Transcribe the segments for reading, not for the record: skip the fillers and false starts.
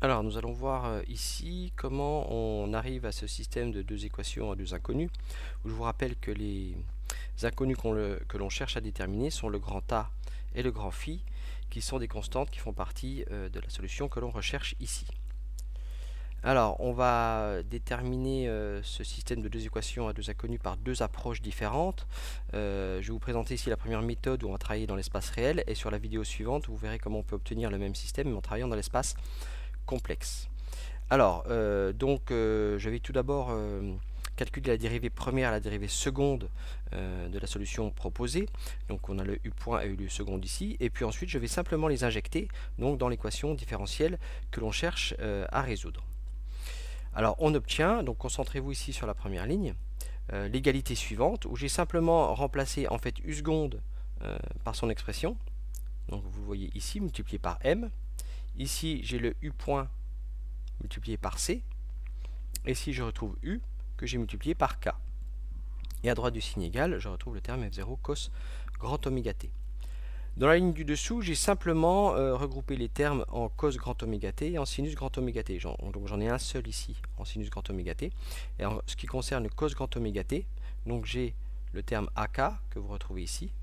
Alors, nous allons voir ici comment on arrive à ce système de deux équations à deux inconnus, où je vous rappelle que les inconnus que l'on cherche à déterminer sont le grand A et le grand Phi, qui sont des constantes qui font partie de la solution que l'on recherche ici. Alors, on va déterminer ce système de deux équations à deux inconnus par deux approches différentes. Je vais vous présenter ici la première méthode où on va travailler dans l'espace réel, et sur la vidéo suivante, vous verrez comment on peut obtenir le même système mais en travaillant dans l'espace complexe. Alors, je vais tout d'abord calculer la dérivée première et la dérivée seconde de la solution proposée. Donc on a le u point et u seconde ici, et puis ensuite je vais simplement les injecter donc, dans l'équation différentielle que l'on cherche à résoudre. Alors on obtient, donc concentrez-vous ici sur la première ligne, l'égalité suivante, où j'ai simplement remplacé en fait u seconde par son expression. Donc vous le voyez ici, multiplié par m. Ici j'ai le u point multiplié par c. Et si je retrouve u que j'ai multiplié par k. Et à droite du signe égal, je retrouve le terme f0 cos grand oméga t. Dans la ligne du dessous, j'ai simplement regroupé les termes en cos grand oméga t et en sinus grand oméga t. Donc j'en ai un seul ici en sinus grand oméga t. Et en ce qui concerne le cos grand oméga t, donc j'ai le terme ak que vous retrouvez ici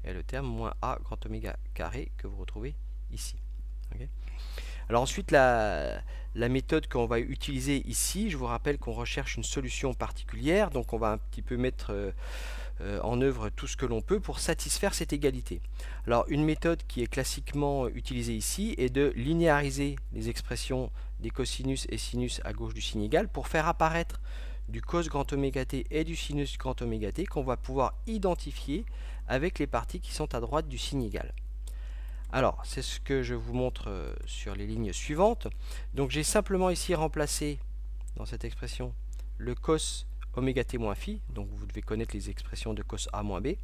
et le terme moins a grand oméga carré que vous retrouvez ici. Okay. Alors ensuite, la méthode qu'on va utiliser ici, je vous rappelle qu'on recherche une solution particulière, donc on va un petit peu mettre en œuvre tout ce que l'on peut pour satisfaire cette égalité. Alors une méthode qui est classiquement utilisée ici est de linéariser les expressions des cosinus et sinus à gauche du signe égal pour faire apparaître du cos grand oméga t et du sinus grand oméga t qu'on va pouvoir identifier avec les parties qui sont à droite du signe égal. Alors, c'est ce que je vous montre sur les lignes suivantes. Donc j'ai simplement ici remplacé dans cette expression le cos oméga t moins phi, donc vous devez connaître les expressions de cos a moins b,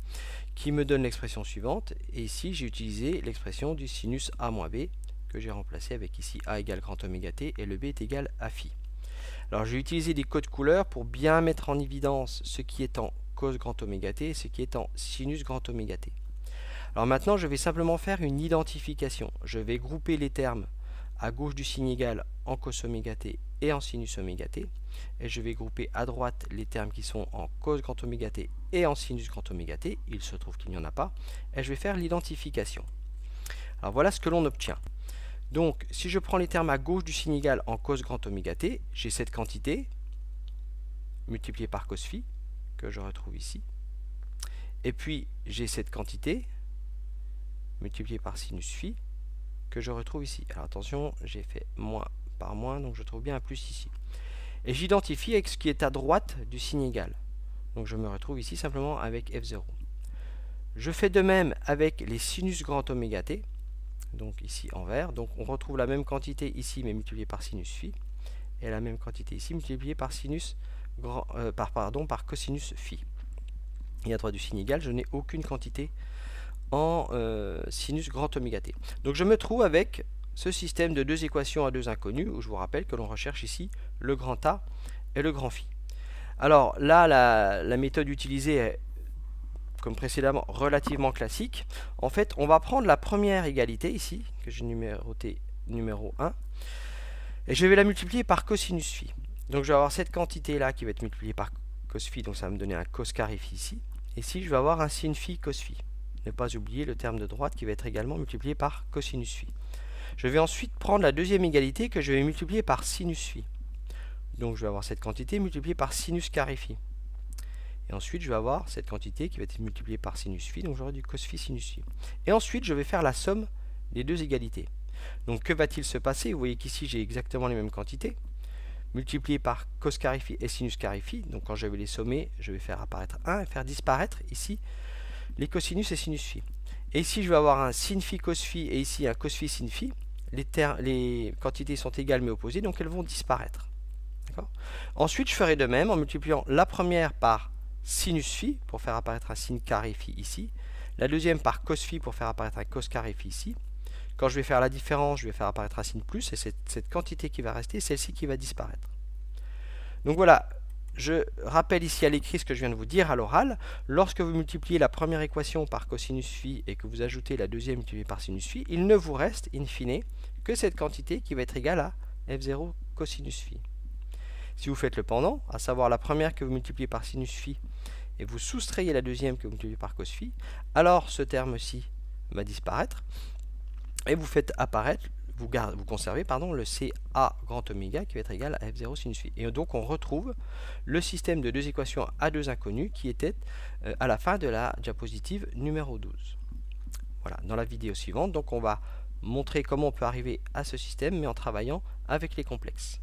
qui me donne l'expression suivante. Et ici, j'ai utilisé l'expression du sinus a moins b, que j'ai remplacé avec ici a égale grand oméga t et le b est égal à phi. Alors, j'ai utilisé des codes couleurs pour bien mettre en évidence ce qui est en cos grand oméga t et ce qui est en sinus grand oméga t. Alors maintenant, je vais simplement faire une identification. Je vais grouper les termes à gauche du signe égal en cos oméga t et en sinus oméga t. Et je vais grouper à droite les termes qui sont en cos grand oméga t et en sinus grand oméga t. Il se trouve qu'il n'y en a pas. Et je vais faire l'identification. Alors voilà ce que l'on obtient. Donc, si je prends les termes à gauche du signe égal en cos grand oméga t, j'ai cette quantité multipliée par cos phi, que je retrouve ici. Et puis, j'ai cette quantité multiplié par sinus phi, que je retrouve ici. Alors attention, j'ai fait moins par moins, donc je trouve bien un plus ici. Et j'identifie avec ce qui est à droite du signe égal. Donc je me retrouve ici simplement avec f0. Je fais de même avec les sinus grand oméga t, donc ici en vert. Donc on retrouve la même quantité ici, mais multipliée par sinus phi, et la même quantité ici, multipliée par par cosinus phi. Et à droite du signe égal, je n'ai aucune quantité en sinus grand oméga t. Donc je me trouve avec ce système de deux équations à deux inconnus, où je vous rappelle que l'on recherche ici le grand A et le grand Phi. Alors là, la méthode utilisée est, comme précédemment, relativement classique. En fait, on va prendre la première égalité ici, que j'ai numérotée numéro 1, et je vais la multiplier par cosinus phi. Donc je vais avoir cette quantité-là qui va être multipliée par cos phi, donc ça va me donner un cos carré phi ici. Et ici, je vais avoir un sin phi cos phi. Ne pas oublier le terme de droite qui va être également multiplié par cosinus phi. Je vais ensuite prendre la deuxième égalité que je vais multiplier par sinus phi. Donc je vais avoir cette quantité multipliée par sinus carré phi. Et ensuite je vais avoir cette quantité qui va être multipliée par sinus phi, donc j'aurai du cos phi sinus phi. Et ensuite je vais faire la somme des deux égalités. Donc que va-t-il se passer? Vous voyez qu'ici j'ai exactement les mêmes quantités, multipliées par cos carré phi et sinus carré phi. Donc quand je vais les sommer, je vais faire apparaître 1 et faire disparaître ici les cosinus et sinus phi. Et ici, je vais avoir un sin phi cos phi et ici un cos phi sin phi. Les quantités sont égales mais opposées, donc elles vont disparaître. Ensuite, je ferai de même en multipliant la première par sinus phi pour faire apparaître un sin carré phi ici. La deuxième par cos phi pour faire apparaître un cos carré phi ici. Quand je vais faire la différence, je vais faire apparaître un sin plus et c'est cette quantité qui va rester, celle-ci qui va disparaître. Donc voilà. Je rappelle ici à l'écrit ce que je viens de vous dire à l'oral. Lorsque vous multipliez la première équation par cosinus phi et que vous ajoutez la deuxième multipliée par sinus phi, il ne vous reste, in fine, que cette quantité qui va être égale à f0 cosinus phi. Si vous faites le pendant, à savoir la première que vous multipliez par sinus phi, et vous soustrayez la deuxième que vous multipliez par cos phi, alors ce terme-ci va disparaître, et vous faites apparaître, vous conservez le CA grand oméga qui va être égal à f0 sinus phi. Et donc on retrouve le système de deux équations à deux inconnus qui était à la fin de la diapositive numéro 12. Voilà, dans la vidéo suivante, donc on va montrer comment on peut arriver à ce système, mais en travaillant avec les complexes.